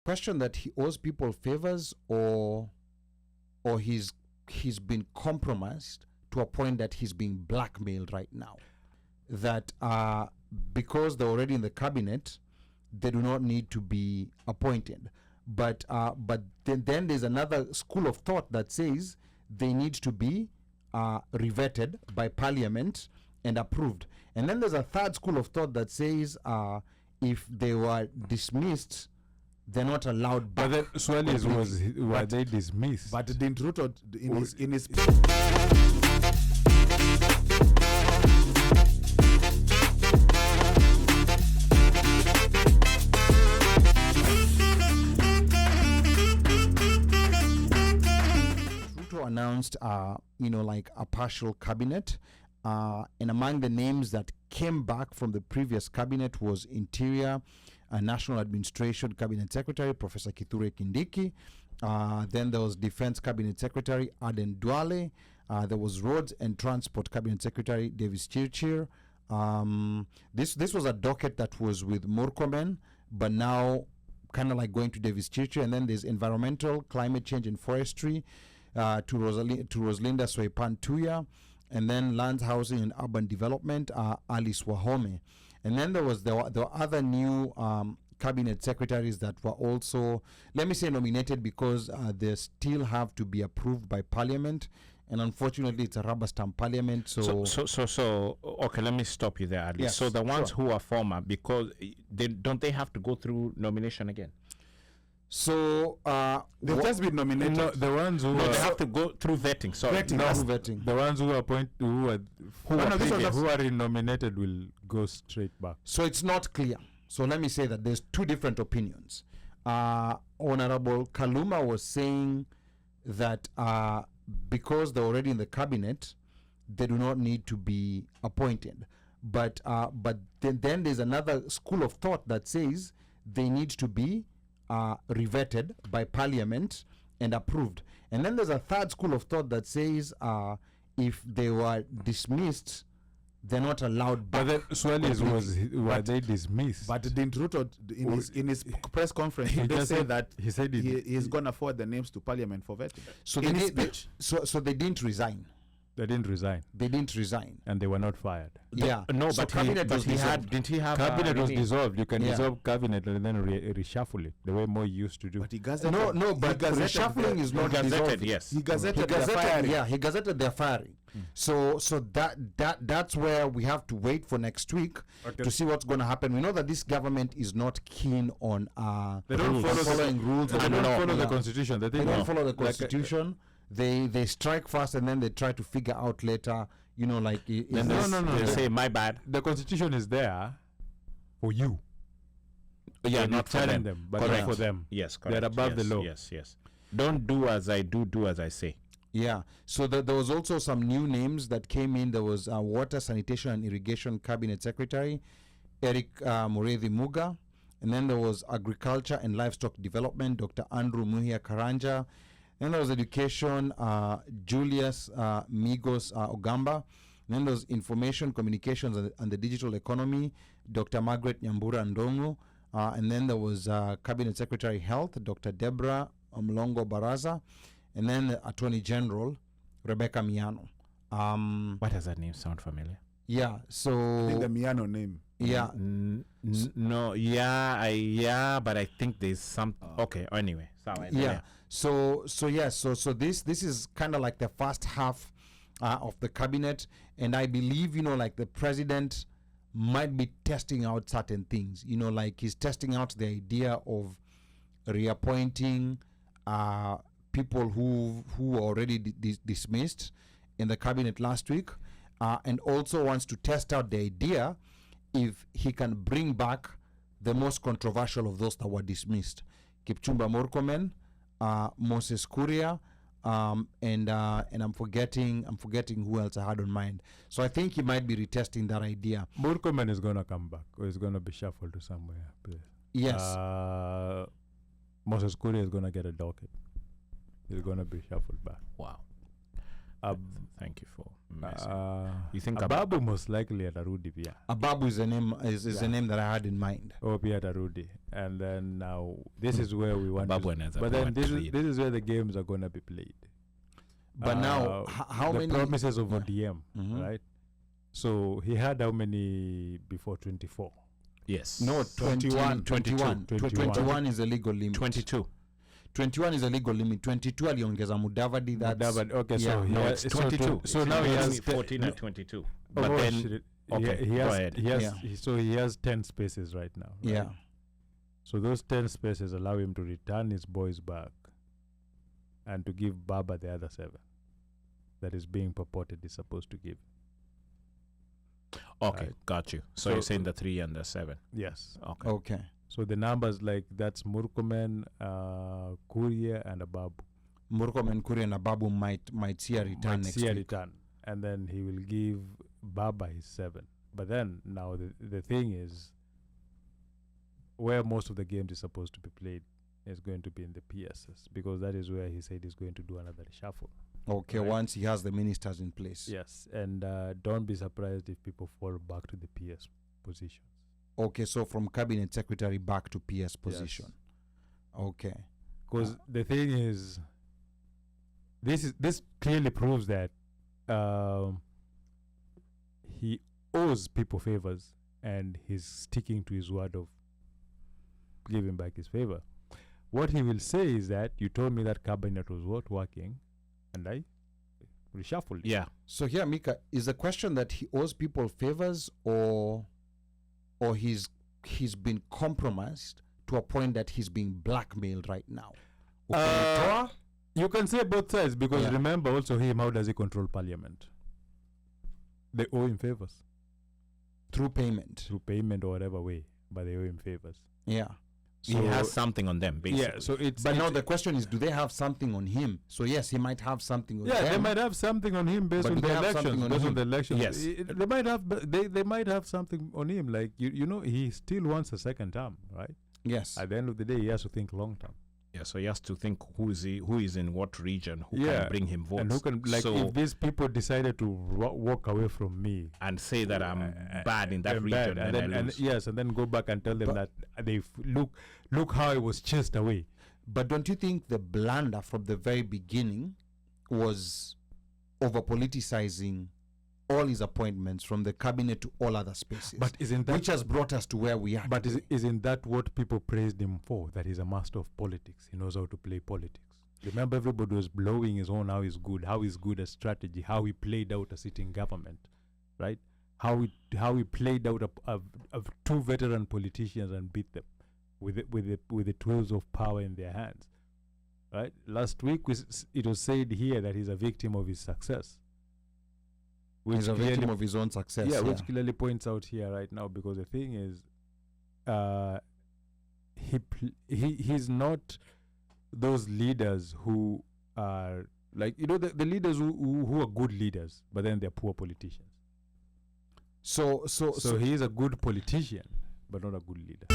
question that he owes people favors, or he's been compromised to a point that he's being blackmailed right now. That because they're already in the cabinet, they do not need to be appointed. But then there's another school of thought that says they need to be revetted by Parliament and approved. And then there's a third school of thought that says if they were dismissed, they're not allowed back. But the swell is, were they dismissed? But didn't Ruto in his Ruto announced, like a partial cabinet, and among the names that came back from the previous cabinet was Interior, National Administration Cabinet Secretary Professor Kithure Kindiki. Then there was Defense Cabinet Secretary Aden Duale. There was Roads and Transport Cabinet Secretary Davis Chirchir. This was a docket that was with Murkomen, but now kind of like going to Davis Chirchir. And then there's Environmental, Climate Change and Forestry to Rosalinda Soipan Tuya. And then Lands, Housing and Urban Development, Alice Wahome. And then there were other new cabinet secretaries that were also, let me say, nominated because they still have to be approved by Parliament. And unfortunately, it's a rubber stamp Parliament. So okay, let me stop you there, Alice. Yes, so the ones sure. who are former, because don't they have to go through nomination again? So they've just been nominated. No, the ones who They have to go through vetting. Sorry. vetting. the ones who are nominated will go straight back. So it's not clear. So let me say that there's two different opinions. Honorable Kaluma was saying that because they're already in the cabinet, they do not need to be appointed. But then there's another school of thought that says they need to be revetted by Parliament and approved. And then there's a third school of thought that says if they were dismissed, they're not allowed back. But the swell is, were they dismissed? But didn't Ruto in his press conference he did say that he said he's gonna forward the names to Parliament for vetting. So in they his did, speech. so they didn't resign. They didn't resign, And they were not fired. Yeah. No, So but cabinet was dissolved. didn't he have Cabinet was dissolved. You can Yeah. dissolve cabinet and then reshuffle it the way Mo used to do. But he gazetted. No, but he gazetted reshuffling is not gazetted? dissolved. Yes. He gazetted the firing. He gazetted their firing. So that's where we have to wait for next week to see what's going to happen. We know that this government is not keen on They don't follow following rules. They don't follow the Yeah. constitution. They don't follow the constitution. They strike first and then they try to figure out later. Then No. they say my bad. The constitution is there for you. Yeah, When not you for challenge them. but Correct. not for them. Yes, correct. They're above the law. Yes. Don't do as I do. Do as I say. Yeah. So there was also some new names that came in. There was Water, Sanitation and Irrigation Cabinet Secretary Eric Mureithi Muga. And then there was Agriculture and Livestock Development, Dr. Andrew Muhia Karanja. Then there was Education, Julius Migos Ogamba. And then there was Information, Communications and the Digital Economy, Dr. Margaret Nyambura Ndongo. And then there was Cabinet Secretary Health, Dr. Deborah Mlongo Baraza. And then the Attorney General, Rebecca Miano. Why does that name sound familiar? Yeah, so... I think the Miano name. Yeah. No, but I think there's some... Okay, anyway. Yeah. So this is kind of like the first half of the cabinet, and I believe like the president might be testing out certain things. Like he's testing out the idea of reappointing people who were already dismissed in the cabinet last week, and also wants to test out the idea if he can bring back the most controversial of those that were dismissed. Kipchumba Murkomen, Moses Kuria, and I'm forgetting who else I had on mind. So I think he might be retesting that idea. Murkomen is gonna come back, or is gonna be shuffled to somewhere. Yes. Moses Kuria is gonna get a docket. He's gonna be shuffled back. Wow. Thank you for messing. You think Ababu most likely atarudi pia. Ababu is a name is a name that I had in mind. Pia atarudi. And then now this is where we want Ababu to, but then this is where the games are going to be played. But now how the many promises of ODM, right? So he had how many before 24? Yes. No, 21 is a legal limit. 21 is a legal limit. 22 aliongeza Mudavadi. Okay, yeah, so no, it's 22. So now he has 14 and 22. But then okay, he has, go ahead. So he has 10 spaces right now. Right? Yeah. So those 10 spaces allow him to return his boys back and to give Baba the other 7 that is being purported is supposed to give. Okay, right. Got you. So you're saying the 3 and the 7. Yes. Okay. So the numbers like that's Murkomen, Kuria, and Ababu. Murkomen, Kuria, and Ababu might see a return next week. And then he will give Baba his 7. But then now the thing is, where most of the games is supposed to be played is going to be in the PSS, because that is where he said he's going to do another reshuffle. Okay, right? Once he has the ministers in place. Yes, and don't be surprised if people fall back to the PS positions. Okay, so from cabinet secretary back to PS position. Yes. Okay. Because the thing is, this clearly proves that he owes people favors and he's sticking to his word of giving back his favor. What he will say is that you told me that cabinet was working and I reshuffled it. Yeah. So here, Mika, is the question that he owes people favors or he's been compromised to a point that he's being blackmailed right now? You can say both sides, because remember also him, how does he control parliament? They owe him favors. Through payment or whatever way, but they owe him favors. Yeah. So he has something on them, basically. Yeah, so but now the question is, do they have something on him? So yes, he might have something on them. Yeah, they might have something on him based on the elections. Yes. They might have they might have something on him, like you know, he still wants a second term, right? Yes. At the end of the day, he has to think long term. Yeah, so he has to think who is in what region, who can bring him votes. And who can, like, if these people decided to walk away from me and say that I'm bad in that region, and then go back and tell them that they look how I was chased away. But don't you think the blunder from the very beginning was over politicizing all his appointments from the cabinet to all other spaces? But isn't that, which has brought us to where we are? But isn't that what people praised him for? That he's a master of politics. He knows how to play politics. Remember, everybody was blowing his own how he's good at strategy, how he played out a sitting government, right? How he played out of 2 veteran politicians and beat them with the tools of power in their hands, right? Last week it was said here that he's a victim of his success. He's a victim of his own success. Yeah, which clearly points out here right now, because the thing is, he's not those leaders who are like, you know, the leaders who are good leaders, but then they're poor politicians. So he is a good politician, but not a good leader.